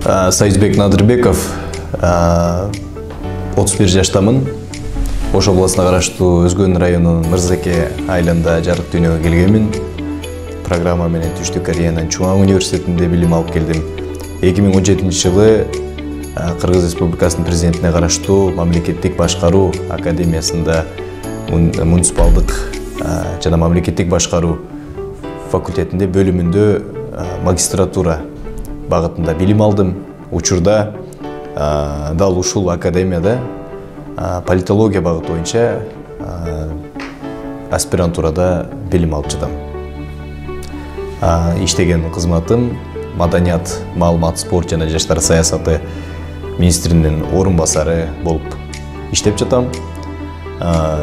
Союзбек Надырбеков, 31 жаштамын. Ош областына караштуу Өзгөн районунун Мырзеке айылында жарык дүйнөгө келгенмин. Программа менен Түштүк Кореянын Чуан университетинде билим алып келдим. 2017-жылы Кыргыз Республикасынын президентине караштуу мамлекеттик башкаруу академиясында муниципалдык жана мамлекеттик башкаруу факультетинде бөлүмүндө магистратура багытында билим алдым. Учурда дал ушул академияда политология багыты боюнча аспирантурада билим алып жатам. Иштеген кызматым маданият, маалымат, спорт жана жаштар саясаты министринин орун басары болуп иштеп жатам.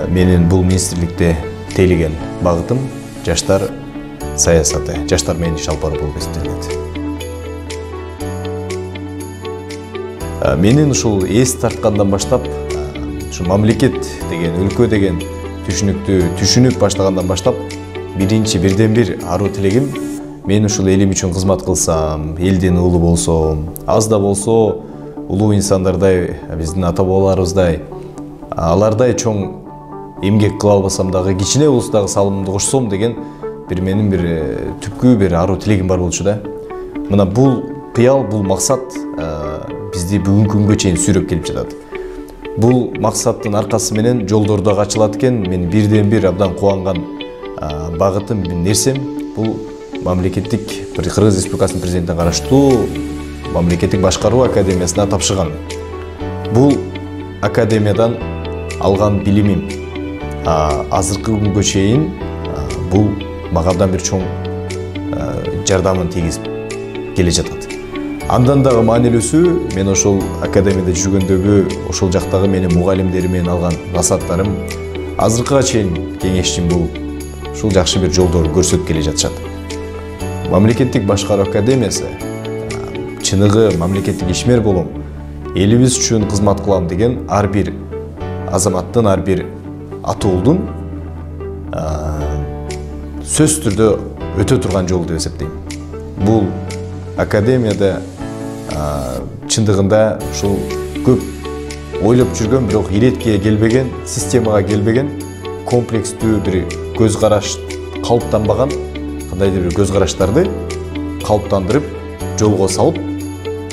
Менин бул министрликте тейлеген багытым жаштар саясаты, жаштар менен иш алып баруу болуп эсептелет. Менин ушул эс тарткандан баштап, ушу мамлекет деген, өлкө деген түшүнүктү түшүнүп баштагандан баштап, бирден бир аруу тилегим мен ушул элим үчүн кызмат кылсам, элдин уулу болсом, аз да болсо улуу инсандардай, биздин ата бабаларыбыздай, алардай чоң эмгек кыла албасам дагы кичине болсо дагы салымымды кошсом деген менин бир түпкү бир аруу тилегим бар болчу да. Мына бул кыял, бул максат бизди бүгүнкү күнгө чейин сүйрөп келип жатат. Бул максаттын аркасы менен жолдор дагы ачылат экен. Мен бирден бир абдан кубанган багытым, нерсем бул мамлекеттик Кыргыз Республикасынын президентине караштуу мамлекеттик башкаруу академиясына тапшырган. Бул академиядан алган билимим азыркы күнгө чейин бул мага абдан бир чоң жардамын тийгизип келе жатат. Андан дагы маанилүүсү, мен ошол академияда жүргөндөгү ошол жактагы менин мугалимдеримден алган насааттарым азыркыга чейин кеңешчим болуп, ушул жакшы бир жолдор көрсөтүп келе жатышат. Мамлекеттик башкаруу академиясы чыныгы мамлекеттик ишмер болом, элибиз үчүн кызмат кылам деген ар бир азаматтын, ар бир ата уулдун сөзсүз түрдө өтө турган жол деп эсептейм. Бул академияда чындыгында ушул көп ойлоп жүргөн, бирок иреткеге келбеген, системага келбеген, комплекстүү бир көз караш калыптанбаган кандайдыр бир көз караштарды калыптандырып, жолго салып,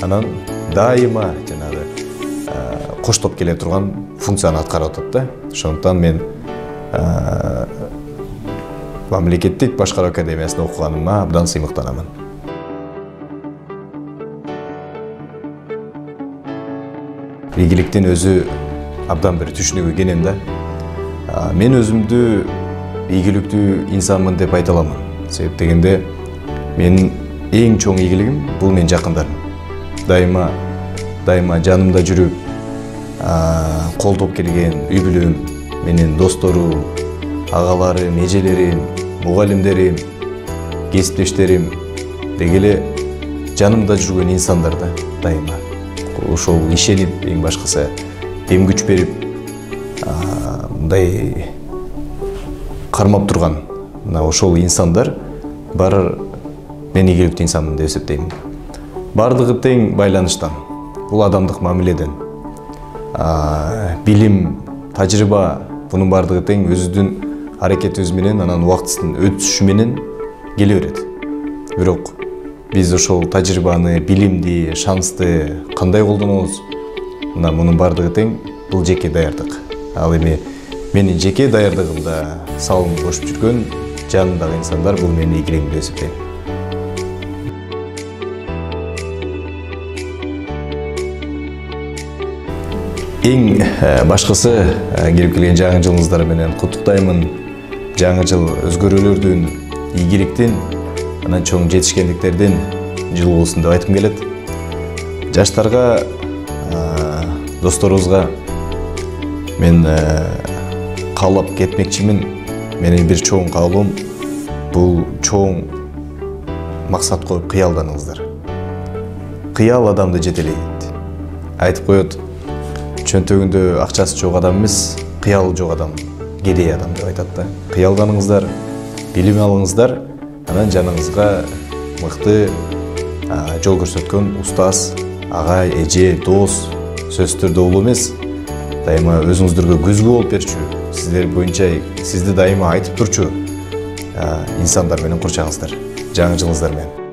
анан дайыма жанагы коштоп келе турган функцияны аткарып атат да. Ошондуктан мен мамлекеттик башкаруу академиясында окуганыма абдан сыймыктанамын. Ийгиликтин өзү абдан бир түшүнүгү кенен да. Мен өзүмдү ийгиликтүү инсанмын деп айта аламын. Себеп дегенде менин эң чоң ийгилигим бул менин жакындарым. Дайыма жанымда жүрүп, колдоп келген үй бүлөм, менин достору, агаларым, эжелерим, мугалимдерим, кесиптештерим деги эле жанымда жүргөн инсандар да дайыма. Ошол ишенип, эң башкысы дем күч берип, мындай кармап турган ошол инсандар баары мен ийгиликтүү инсанмын деп эсептейм. Бардыгы тең байланыштан, бул адамдык мамиледен, билим, тажрыйба, бунун бардыгы тең өзүбүздүн аракетибиз менен, анан убакыттын өтүшү менен келе берет. Бирок биз ошол тажрыйбаны, билимди, шансты кандай колдонобуз? Мына мунун бардыгы тең бул жеке даярдык. Ал эми менин жеке даярдыгымда салым кошуп жүргөн жанымдагы инсандар бул менин ийгилигим деп эсептейм. Эң башкысы келип келген жаңы жылыңыздар менен куттуктаймын. Жаңы жыл өзгөрүүлөрдүн, ийгиликтин, анан чоң жетишкендиктердин жылы болсун деп айткым келет. Жаштарга, досторубузга мен каалап кетмекчимин. Менин бир чоң каалоом бул чоң максат коюп кыялданыңыздар. Кыял адамды жетелейт. Айтып коет, чөнтөгүндө акчасы жок адам эмес, кыялы жок адам, кедей адам деп айтат да. Кыялданыңыздар, билим алыңыздар, анан жаныңызга мыкты жол көрсөткөн устаз, агай, эже, дос сөзсүз түрдө улуу эмес, дайыма өзүңүздөргө көзгү болуп берчү, сиздер боюнча сизди дайыма айтып турчу инсандар менен курчаңыздар. Жаңы жылыңыздар менен.